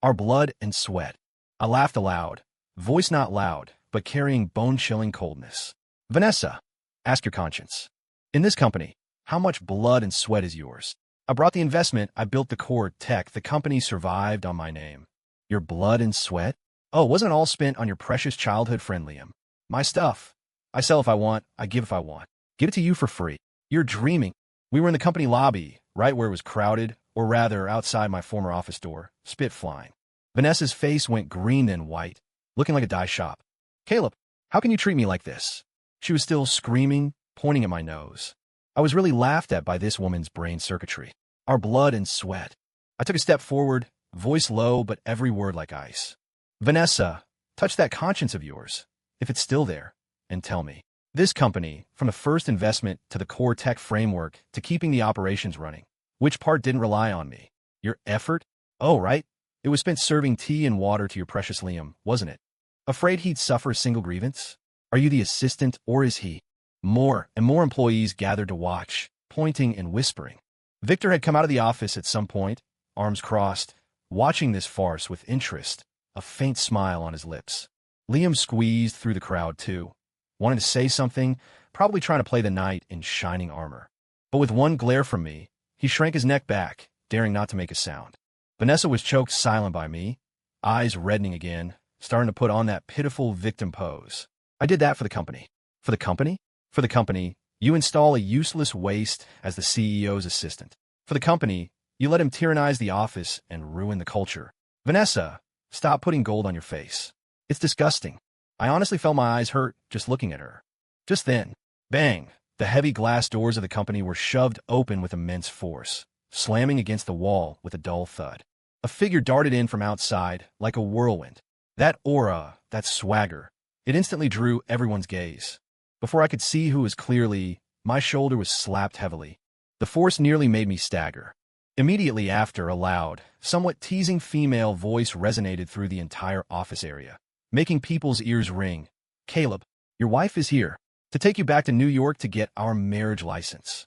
Our blood and sweat. I laughed aloud, voice not loud, but carrying bone-chilling coldness. Vanessa, ask your conscience. In this company, how much blood and sweat is yours? I brought the investment, I built the core tech, the company survived on my name. Your blood and sweat? Oh, wasn't it all spent on your precious childhood friend Liam? My stuff. I sell if I want, I give if I want. Give it to you for free. You're dreaming. We were in the company lobby, right where it was crowded, or rather outside my former office door, spit flying. Vanessa's face went green then white, looking like a dye shop. Caleb, how can you treat me like this? She was still screaming, pointing at my nose. I was really laughed at by this woman's brain circuitry. Our blood and sweat. I took a step forward, voice low but every word like ice. Vanessa, touch that conscience of yours, if it's still there, and tell me. This company, from the first investment to the core tech framework to keeping the operations running, which part didn't rely on me? Your effort? Oh, right. It was spent serving tea and water to your precious Liam, wasn't it? Afraid he'd suffer a single grievance? Are you the assistant, or is he? More and more employees gathered to watch, pointing and whispering. Victor had come out of the office at some point, arms crossed, watching this farce with interest, a faint smile on his lips. Liam squeezed through the crowd too, wanting to say something, probably trying to play the knight in shining armor. But with one glare from me, he shrank his neck back, daring not to make a sound. Vanessa was choked silent by me, eyes reddening again, starting to put on that pitiful victim pose. I did that for the company. For the company? For the company, you install a useless waste as the CEO's assistant. For the company, you let him tyrannize the office and ruin the culture. Vanessa, stop putting gold on your face. It's disgusting. I honestly felt my eyes hurt just looking at her. Just then, bang, the heavy glass doors of the company were shoved open with immense force, slamming against the wall with a dull thud. A figure darted in from outside like a whirlwind. That aura, that swagger, it instantly drew everyone's gaze. Before I could see who was clearly my shoulder was slapped heavily. The force nearly made me stagger. Immediately after, a loud, somewhat teasing female voice resonated through the entire office area, making people's ears ring. "Caleb, your wife is here to take you back to New York to get our marriage license."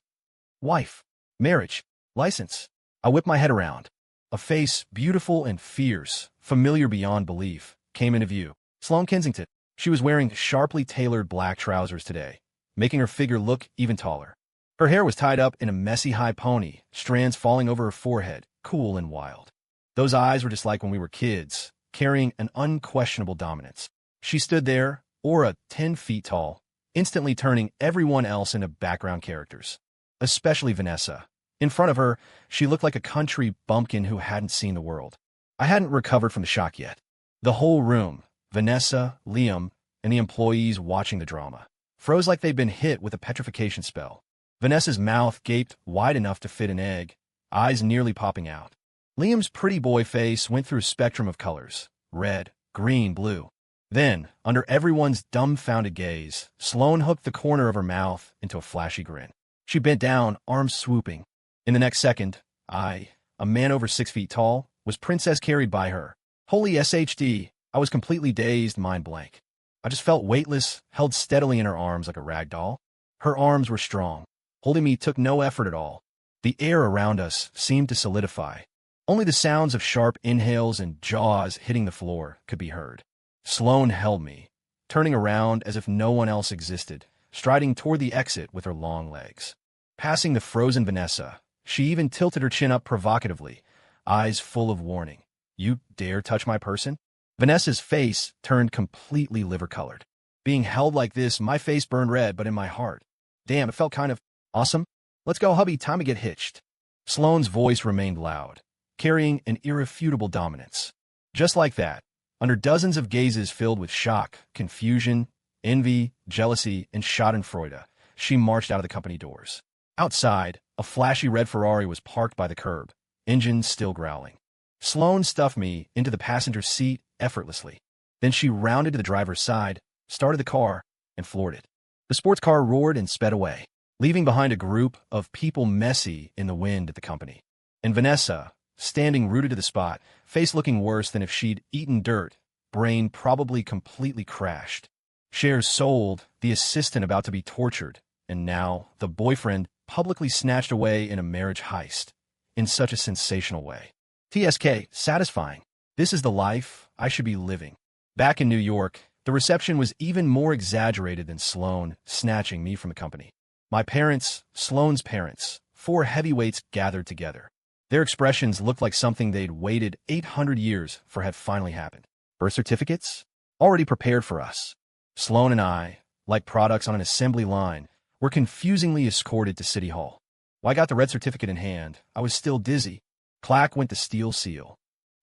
Wife. Marriage. License. I whipped my head around. A face, beautiful and fierce, familiar beyond belief, came into view. Sloane Kensington. She was wearing sharply tailored black trousers today, making her figure look even taller. Her hair was tied up in a messy high pony, strands falling over her forehead, cool and wild. Those eyes were just like when we were kids, carrying an unquestionable dominance. She stood there, aura 10 feet tall, instantly turning everyone else into background characters, especially Vanessa. In front of her, she looked like a country bumpkin who hadn't seen the world. I hadn't recovered from the shock yet. The whole room, Vanessa, Liam, and the employees watching the drama, froze like they'd been hit with a petrification spell. Vanessa's mouth gaped wide enough to fit an egg, eyes nearly popping out. Liam's pretty boy face went through a spectrum of colors, red, green, blue. Then, under everyone's dumbfounded gaze, Sloane hooked the corner of her mouth into a flashy grin. She bent down, arms swooping. In the next second, I, a man over 6 feet tall, was princess carried by her. Holy SHD, I was completely dazed, mind blank. I just felt weightless, held steadily in her arms like a rag doll. Her arms were strong. Holding me took no effort at all. The air around us seemed to solidify. Only the sounds of sharp inhales and jaws hitting the floor could be heard. Sloane held me, turning around as if no one else existed, striding toward the exit with her long legs. Passing the frozen Vanessa, she even tilted her chin up provocatively, eyes full of warning. "You dare touch my person?" Vanessa's face turned completely liver-colored. Being held like this, my face burned red, but in my heart, damn, it felt kind of awesome. "Let's go, hubby, time to get hitched." Sloane's voice remained loud, carrying an irrefutable dominance. Just like that, under dozens of gazes filled with shock, confusion, envy, jealousy, and schadenfreude, she marched out of the company doors. Outside, a flashy red Ferrari was parked by the curb, engine still growling. Sloane stuffed me into the passenger seat effortlessly. Then she rounded to the driver's side, started the car, and floored it. The sports car roared and sped away, leaving behind a group of people messy in the wind at the company. And Vanessa, standing rooted to the spot, face looking worse than if she'd eaten dirt, brain probably completely crashed. Shares sold, the assistant about to be tortured, and now the boyfriend publicly snatched away in a marriage heist, in such a sensational way. TSK, satisfying. This is the life I should be living. Back in New York, the reception was even more exaggerated than Sloane snatching me from the company. My parents, Sloane's parents, 4 heavyweights gathered together. Their expressions looked like something they'd waited 800 years for had finally happened. Birth certificates? Already prepared for us. Sloane and I, like products on an assembly line, were confusingly escorted to City Hall. While I got the red certificate in hand, I was still dizzy. Clack went the steel seal.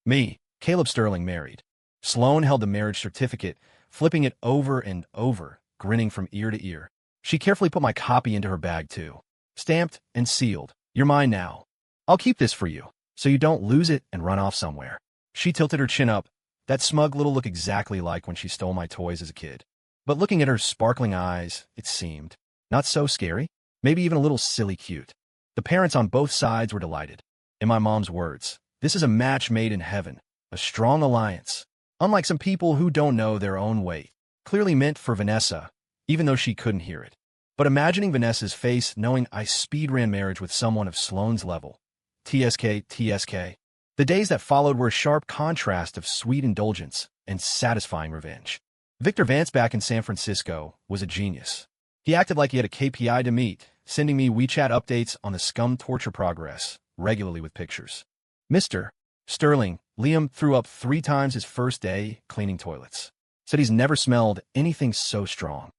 Me, Caleb Sterling, married. Sloane held the marriage certificate, flipping it over and over, grinning from ear to ear. She carefully put my copy into her bag, too. Stamped and sealed. "You're mine now. I'll keep this for you, so you don't lose it and run off somewhere." She tilted her chin up, that smug little look exactly like when she stole my toys as a kid. But looking at her sparkling eyes, it seemed not so scary, maybe even a little silly cute. The parents on both sides were delighted. In my mom's words, "This is a match made in heaven, a strong alliance." Unlike some people who don't know their own weight, clearly meant for Vanessa, even though she couldn't hear it. But imagining Vanessa's face knowing I speed-ran marriage with someone of Sloane's level. TSK, TSK. The days that followed were a sharp contrast of sweet indulgence and satisfying revenge. Victor Vance back in San Francisco was a genius. He acted like he had a KPI to meet, sending me WeChat updates on the scum torture progress, regularly with pictures. Mr. Sterling, Liam threw up 3 times his first day cleaning toilets. Said he's never smelled anything so strong.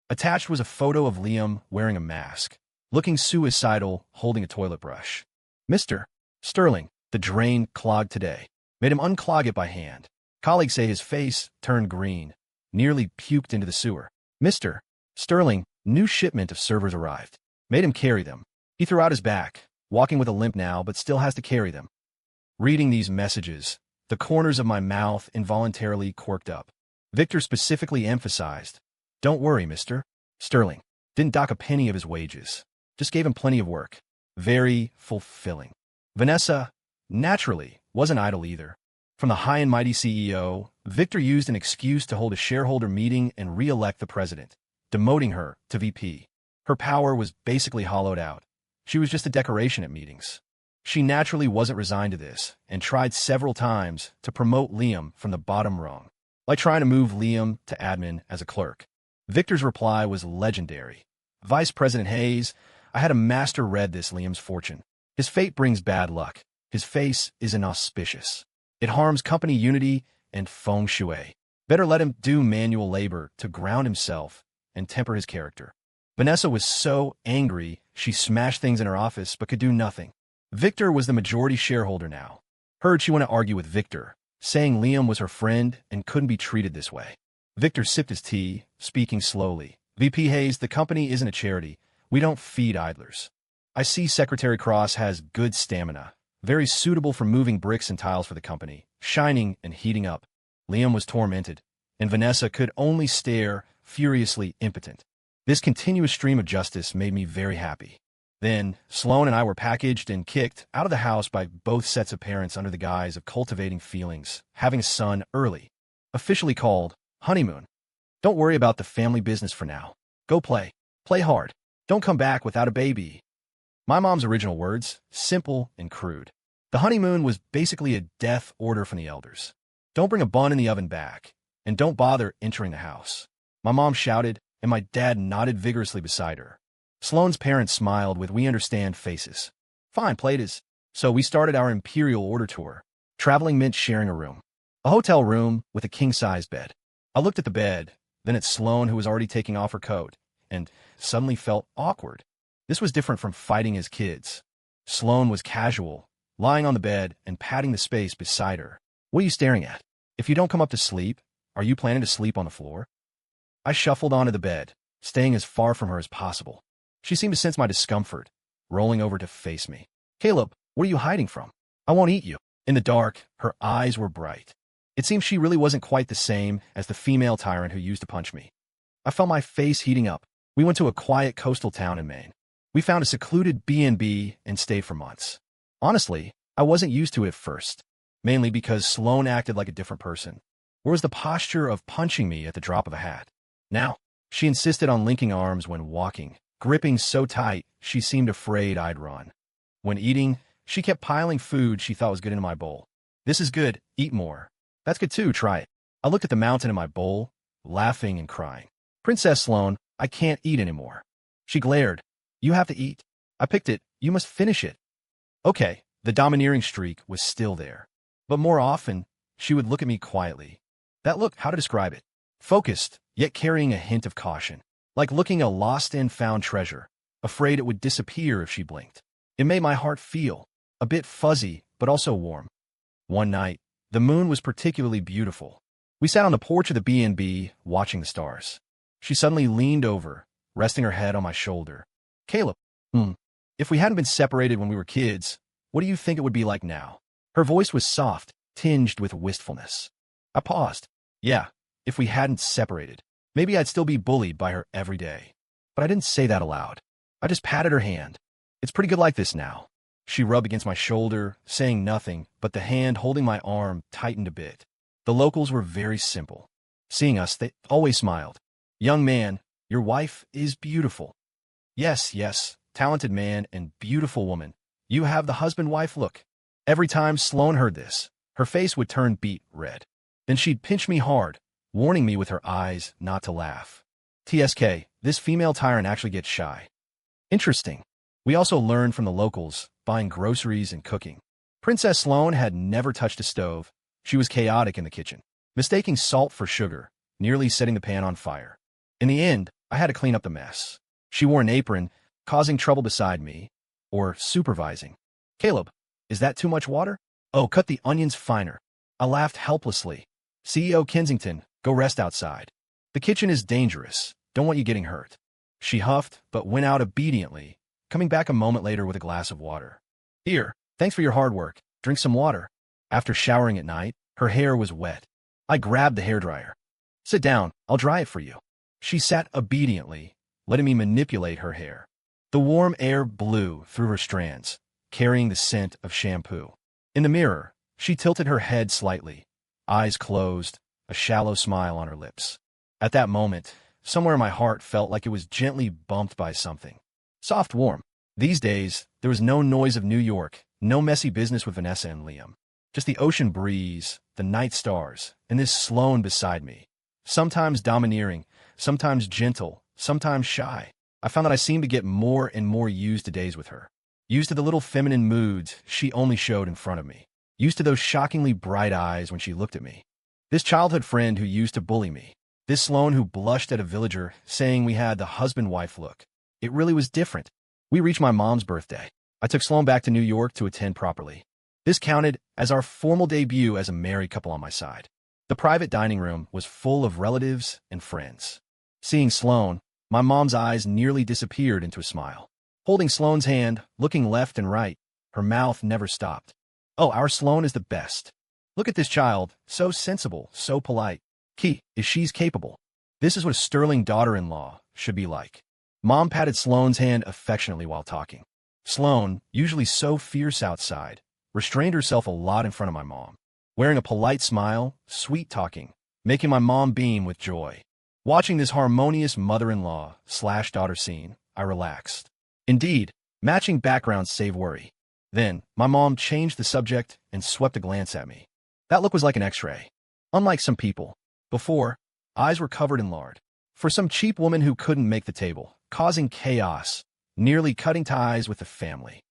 Attached was a photo of Liam wearing a mask, looking suicidal, holding a toilet brush. Mr. Sterling, the drain clogged today. Made him unclog it by hand. Colleagues say his face turned green, nearly puked into the sewer. Mr. Sterling, new shipment of servers arrived. Made him carry them. He threw out his back, walking with a limp now, but still has to carry them. Reading these messages, the corners of my mouth involuntarily quirked up. Victor specifically emphasized, "Don't worry, Mr. Sterling. Didn't dock a penny of his wages. Just gave him plenty of work. Very fulfilling. Vanessa, naturally, wasn't idle either. From the high and mighty CEO, Victor used an excuse to hold a shareholder meeting and re-elect the president, demoting her to VP. Her power was basically hollowed out. She was just a decoration at meetings. She naturally wasn't resigned to this and tried several times to promote Liam from the bottom rung, like trying to move Liam to admin as a clerk. Victor's reply was legendary. Vice President Hayes, I had a master read this Liam's fortune. His fate brings bad luck. His face is inauspicious. It harms company unity and feng shui. Better let him do manual labor to ground himself and temper his character. Vanessa was so angry she smashed things in her office but could do nothing. Victor was the majority shareholder now. Heard she went to argue with Victor, saying Liam was her friend and couldn't be treated this way. Victor sipped his tea, speaking slowly. VP Hayes, the company isn't a charity. We don't feed idlers. I see Secretary Cross has good stamina, very suitable for moving bricks and tiles for the company, shining and heating up. Liam was tormented, and Vanessa could only stare, furiously impotent. This continuous stream of justice made me very happy. Then, Sloan and I were packaged and kicked out of the house by both sets of parents under the guise of cultivating feelings, having a son early. Officially called honeymoon. Don't worry about the family business for now. Go play. Play hard. Don't come back without a baby. My mom's original words, simple and crude. The honeymoon was basically a death order from the elders. Don't bring a bun in the oven back, and don't bother entering the house. My mom shouted, and my dad nodded vigorously beside her. Sloane's parents smiled with we understand faces. Fine, played as. So we started our imperial order tour. Traveling meant sharing a room. A hotel room with a king-size bed. I looked at the bed, then at Sloane, who was already taking off her coat, and suddenly felt awkward. This was different from fighting as kids. Sloane was casual, lying on the bed and patting the space beside her. What are you staring at? If you don't come up to sleep, are you planning to sleep on the floor? I shuffled onto the bed, staying as far from her as possible. She seemed to sense my discomfort, rolling over to face me. Caleb, what are you hiding from? I won't eat you. In the dark, her eyes were bright. It seemed she really wasn't quite the same as the female tyrant who used to punch me. I felt my face heating up. We went to a quiet coastal town in Maine. We found a secluded B&B and stayed for months. Honestly, I wasn't used to it at first, mainly because Sloane acted like a different person. Where was the posture of punching me at the drop of a hat? Now, she insisted on linking arms when walking, gripping so tight she seemed afraid I'd run. When eating, she kept piling food she thought was good into my bowl. This is good, eat more. That's good too, try it. I looked at the mountain in my bowl, laughing and crying. Princess Sloane, I can't eat anymore. She glared. You have to eat. I picked it, you must finish it. Okay, the domineering streak was still there. But more often, she would look at me quietly. That look, how to describe it? Focused, yet carrying a hint of caution. Like looking a lost and found treasure, afraid it would disappear if she blinked. It made my heart feel a bit fuzzy, but also warm. One night, the moon was particularly beautiful. We sat on the porch of the B&B, watching the stars. She suddenly leaned over, resting her head on my shoulder. Caleb, if we hadn't been separated when we were kids, what do you think it would be like now? Her voice was soft, tinged with wistfulness. I paused. Yeah, if we hadn't separated. Maybe I'd still be bullied by her every day. But I didn't say that aloud. I just patted her hand. It's pretty good like this now. She rubbed against my shoulder, saying nothing, but the hand holding my arm tightened a bit. The locals were very simple. Seeing us, they always smiled. Young man, your wife is beautiful. Yes, yes, talented man and beautiful woman. You have the husband-wife look. Every time Sloane heard this, her face would turn beet red. Then she'd pinch me hard, warning me with her eyes not to laugh. TSK, this female tyrant actually gets shy. Interesting. We also learned from the locals, buying groceries and cooking. Princess Sloane had never touched a stove. She was chaotic in the kitchen, mistaking salt for sugar, nearly setting the pan on fire. In the end, I had to clean up the mess. She wore an apron, causing trouble beside me, or supervising. Caleb, is that too much water? Oh, cut the onions finer. I laughed helplessly. CEO Kensington, go rest outside. The kitchen is dangerous. Don't want you getting hurt. She huffed, but went out obediently, coming back a moment later with a glass of water. Here, thanks for your hard work. Drink some water. After showering at night, her hair was wet. I grabbed the hairdryer. Sit down, I'll dry it for you. She sat obediently, letting me manipulate her hair. The warm air blew through her strands, carrying the scent of shampoo. In the mirror, she tilted her head slightly, eyes closed, a shallow smile on her lips. At that moment, somewhere in my heart felt like it was gently bumped by something. Soft warm. These days, there was no noise of New York, no messy business with Vanessa and Liam. Just the ocean breeze, the night stars, and this Sloane beside me. Sometimes domineering, sometimes gentle, sometimes shy. I found that I seemed to get more and more used to days with her. Used to the little feminine moods she only showed in front of me. Used to those shockingly bright eyes when she looked at me. This childhood friend who used to bully me. This Sloane who blushed at a villager, saying we had the husband-wife look. It really was different. We reached my mom's birthday. I took Sloane back to New York to attend properly. This counted as our formal debut as a married couple on my side. The private dining room was full of relatives and friends. Seeing Sloane, my mom's eyes nearly disappeared into a smile. Holding Sloane's hand, looking left and right, her mouth never stopped. Oh, our Sloane is the best. Look at this child, so sensible, so polite. Key is she's capable. This is what a sterling daughter-in-law should be like. Mom patted Sloane's hand affectionately while talking. Sloane, usually so fierce outside, restrained herself a lot in front of my mom. Wearing a polite smile, sweet-talking, making my mom beam with joy. Watching this harmonious mother-in-law/daughter scene, I relaxed. Indeed, matching backgrounds save worry. Then, my mom changed the subject and swept a glance at me. That look was like an X-ray. Unlike some people, before, eyes were covered in lard. For some cheap woman who couldn't make the table, causing chaos, nearly cutting ties with the family.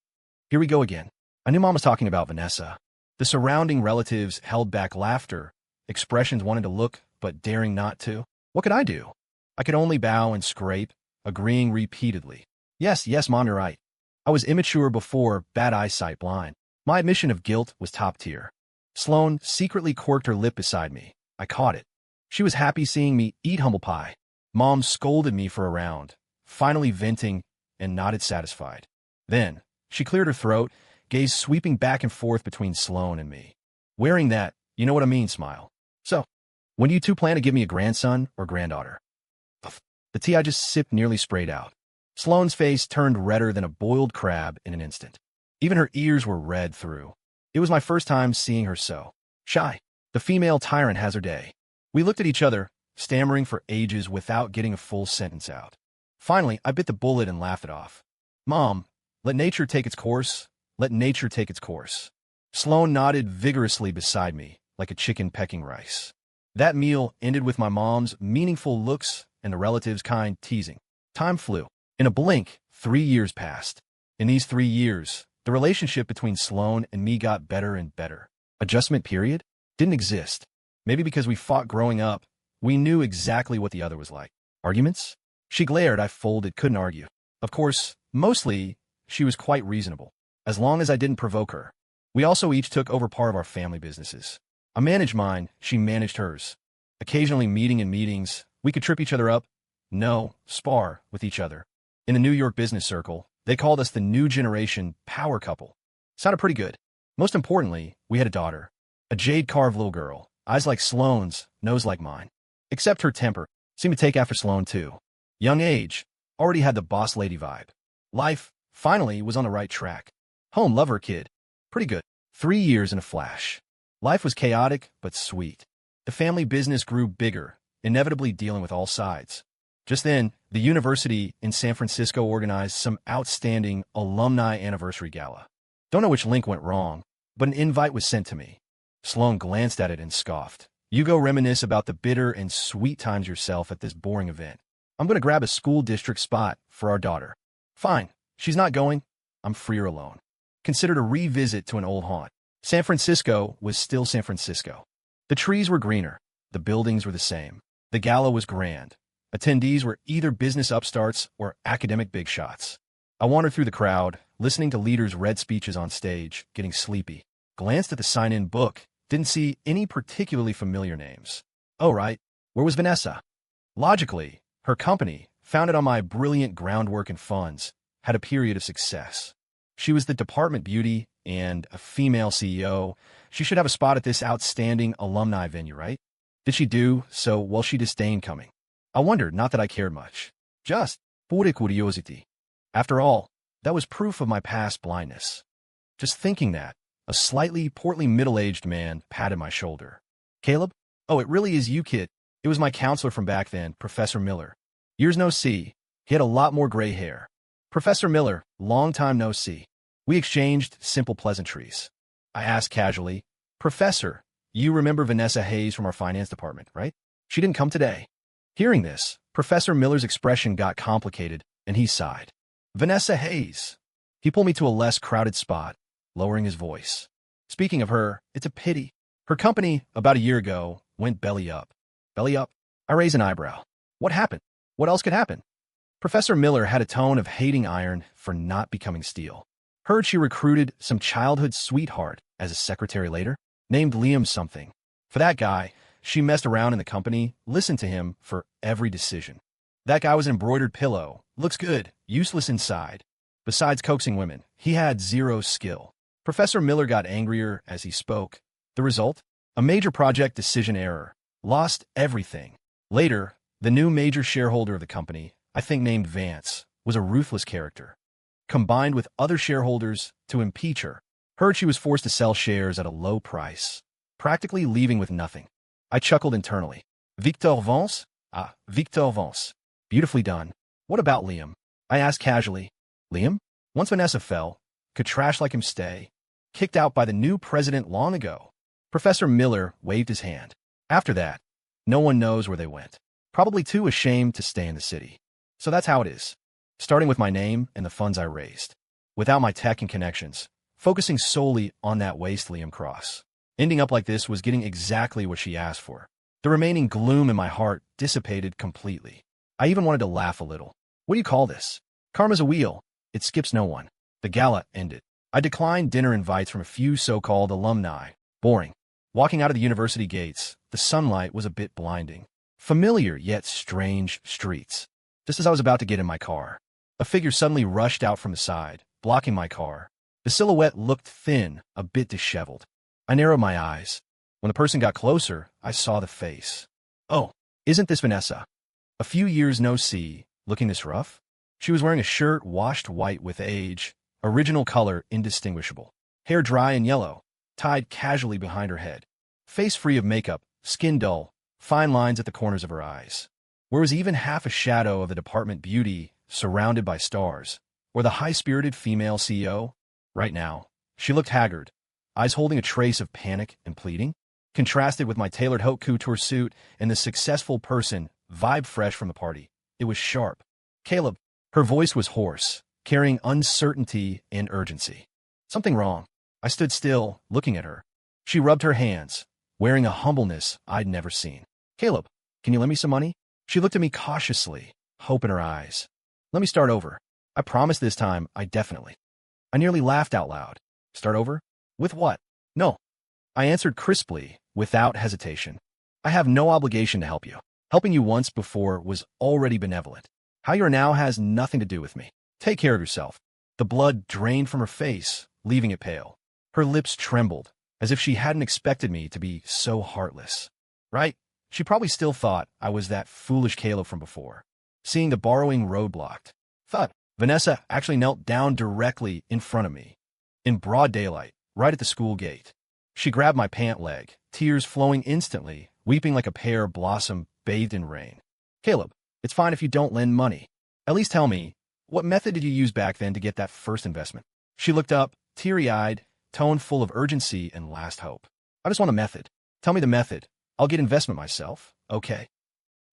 Here we go again. I knew Mom was talking about Vanessa. The surrounding relatives held back laughter, expressions wanting to look but daring not to. What could I do? I could only bow and scrape, agreeing repeatedly. Yes, Mom, you're right. I was immature before, bad eyesight, blind. My admission of guilt was top tier. Sloane secretly corked her lip beside me. I caught it. She was happy seeing me eat humble pie. Mom scolded me for a round, finally venting, and nodded satisfied. Then, she cleared her throat, gaze sweeping back and forth between Sloane and me. Wearing that, you know what I mean, smile. So, when do you two plan to give me a grandson or granddaughter? The tea I just sipped nearly sprayed out. Sloane's face turned redder than a boiled crab in an instant. Even her ears were red through. It was my first time seeing her so shy. The female tyrant has her day. We looked at each other, stammering for ages without getting a full sentence out. Finally, I bit the bullet and laughed it off. Mom, let nature take its course. Let nature take its course. Sloane nodded vigorously beside me, like a chicken pecking rice. That meal ended with my mom's meaningful looks and the relatives' kind teasing. Time flew. In a blink, 3 years passed. In these 3 years, the relationship between Sloane and me got better and better. Adjustment period? Didn't exist. Maybe because we fought growing up, we knew exactly what the other was like. Arguments? She glared, I folded, couldn't argue. Of course, mostly, she was quite reasonable, as long as I didn't provoke her. We also each took over part of our family businesses. I managed mine, she managed hers. Occasionally meeting in meetings, we could trip each other up. No, spar with each other. In the New York business circle, they called us the new generation power couple. Sounded pretty good. Most importantly, we had a daughter. A jade-carved little girl, eyes like Sloane's, nose like mine. Except her temper, seemed to take after Sloane too. Young age, already had the boss lady vibe. Life, finally, was on the right track. Home, love her kid. Pretty good. 3 years in a flash. Life was chaotic, but sweet. The family business grew bigger, inevitably dealing with all sides. Just then, the university in San Francisco organized some outstanding alumni anniversary gala. Don't know which link went wrong, but an invite was sent to me. Sloane glanced at it and scoffed. You go reminisce about the bitter and sweet times yourself at this boring event. I'm going to grab a school district spot for our daughter. Fine. She's not going. I'm freer alone. Considered a revisit to an old haunt. San Francisco was still San Francisco. The trees were greener. The buildings were the same. The gala was grand. Attendees were either business upstarts or academic big shots. I wandered through the crowd, listening to leaders read speeches on stage, getting sleepy. Glanced at the sign-in book, didn't see any particularly familiar names. Oh, right. Where was Vanessa? Logically, her company, founded on my brilliant groundwork and funds, had a period of success. She was the department beauty and a female CEO. She should have a spot at this outstanding alumni venue, right? Did she do so? Well, she disdained coming. I wondered, not that I cared much. Just, Pure curiosity. After all, that was proof of my past blindness. Just thinking that, a slightly portly middle-aged man patted my shoulder. Caleb? Oh, it really is you, kid. It was my counselor from back then, Professor Miller. Years no see. He had a lot more gray hair. Professor Miller, long time no see. We exchanged simple pleasantries. I asked casually, Professor, you remember Vanessa Hayes from our finance department, right? She didn't come today. Hearing this, Professor Miller's expression got complicated, and he sighed. Vanessa Hayes. He pulled me to a less crowded spot, lowering his voice. Speaking of her, it's a pity. Her company, about a year ago, went belly up. Belly up? I raised an eyebrow. What happened? What else could happen? Professor Miller had a tone of hating iron for not becoming steel. Heard she recruited some childhood sweetheart as a secretary later, named Liam something. For that guy, she messed around in the company, listened to him for every decision. That guy was an embroidered pillow, looks good, useless inside. Besides coaxing women, he had zero skill. Professor Miller got angrier as he spoke. The result? A major project decision error. Lost everything. Later, the new major shareholder of the company, I think named Vance, was a ruthless character. Combined with other shareholders to impeach her. Heard she was forced to sell shares at a low price, practically leaving with nothing. I chuckled internally. Victor Vance? Ah, Victor Vance. Beautifully done. What about Liam? I asked casually. Liam? Once Vanessa fell, could trash like him stay? Kicked out by the new president long ago. Professor Miller waved his hand. After that, no one knows where they went. Probably too ashamed to stay in the city. So that's how it is. Starting with my name and the funds I raised. Without my tech and connections. Focusing solely on that waste Liam Cross. Ending up like this was getting exactly what she asked for. The remaining gloom in my heart dissipated completely. I even wanted to laugh a little. What do you call this? Karma's a wheel. It skips no one. The gala ended. I declined dinner invites from a few so-called alumni. Boring. Walking out of the university gates, the sunlight was a bit blinding. Familiar yet strange streets. Just as I was about to get in my car, a figure suddenly rushed out from the side, blocking my car. The silhouette looked thin, a bit disheveled. I narrowed my eyes. When the person got closer, I saw the face. Oh, isn't this Vanessa? A few years no see, looking this rough? She was wearing a shirt washed white with age, original color indistinguishable. Hair dry and yellow, tied casually behind her head. Face free of makeup, skin dull, fine lines at the corners of her eyes. Where was even half a shadow of the department beauty surrounded by stars, or the high-spirited female CEO? Right now, she looked haggard, eyes holding a trace of panic and pleading, contrasted with my tailored haute couture suit and the successful person, vibe fresh from the party. It was sharp. Caleb. Her voice was hoarse, carrying uncertainty and urgency. Something wrong. I stood still, looking at her. She rubbed her hands, wearing a humbleness I'd never seen. Caleb, can you lend me some money? She looked at me cautiously, hope in her eyes. Let me start over. I promise this time, I definitely. I nearly laughed out loud. Start over? With what? No. I answered crisply, without hesitation. I have no obligation to help you. Helping you once before was already benevolent. How you are now has nothing to do with me. Take care of yourself. The blood drained from her face, leaving it pale. Her lips trembled, as if she hadn't expected me to be so heartless. Right? She probably still thought I was that foolish Caleb from before. Seeing the borrowing roadblocked. Thought Vanessa actually knelt down directly in front of me. In broad daylight, right at the school gate. She grabbed my pant leg, tears flowing instantly, weeping like a pear blossom bathed in rain. Caleb, it's fine if you don't lend money. At least tell me, what method did you use back then to get that first investment? She looked up, teary-eyed, tone full of urgency and last hope. I just want a method. Tell me the method. I'll get investment myself, okay?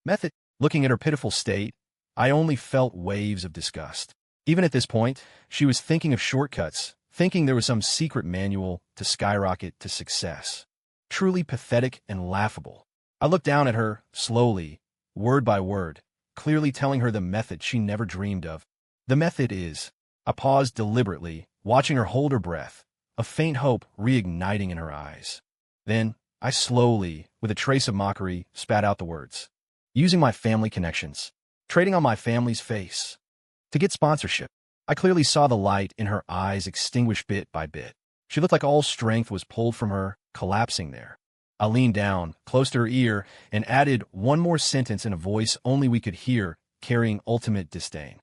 Method? Looking at her pitiful state, I only felt waves of disgust. Even at this point, she was thinking of shortcuts, thinking there was some secret manual to skyrocket to success. Truly pathetic and laughable. I looked down at her, slowly, word by word, clearly telling her the method she never dreamed of. The method is... I paused deliberately, watching her hold her breath, a faint hope reigniting in her eyes. Then, I slowly, with a trace of mockery, spat out the words. Using my family connections. Trading on my family's face. To get sponsorship. I clearly saw the light in her eyes extinguish bit by bit. She looked like all strength was pulled from her, collapsing there. I leaned down, close to her ear, and added one more sentence in a voice only we could hear, carrying ultimate disdain.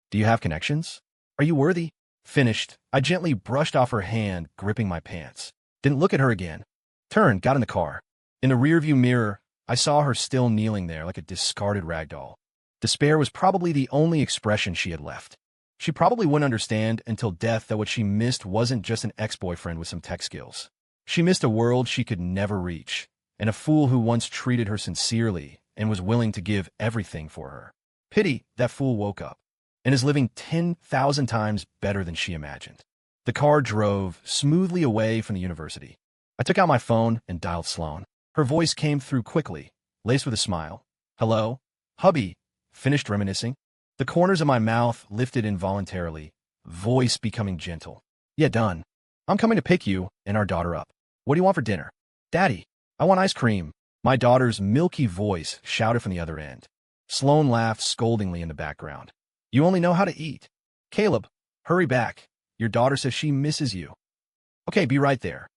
Do you have connections? Are you worthy? Finished, I gently brushed off her hand, gripping my pants. Didn't look at her again. Turned, got in the car. In the rearview mirror, I saw her still kneeling there like a discarded rag doll. Despair was probably the only expression she had left. She probably wouldn't understand until death that what she missed wasn't just an ex-boyfriend with some tech skills. She missed a world she could never reach, and a fool who once treated her sincerely and was willing to give everything for her. Pity that fool woke up and is living 10,000 times better than she imagined. The car drove smoothly away from the university. I took out my phone and dialed Sloan. Her voice came through quickly, laced with a smile. Hello? Hubby. Finished reminiscing. The corners of my mouth lifted involuntarily, voice becoming gentle. Yeah, done. I'm coming to pick you and our daughter up. What do you want for dinner? Daddy, I want ice cream. My daughter's milky voice shouted from the other end. Sloan laughed scoldingly in the background. You only know how to eat. Caleb, hurry back. Your daughter says she misses you. Okay, be right there.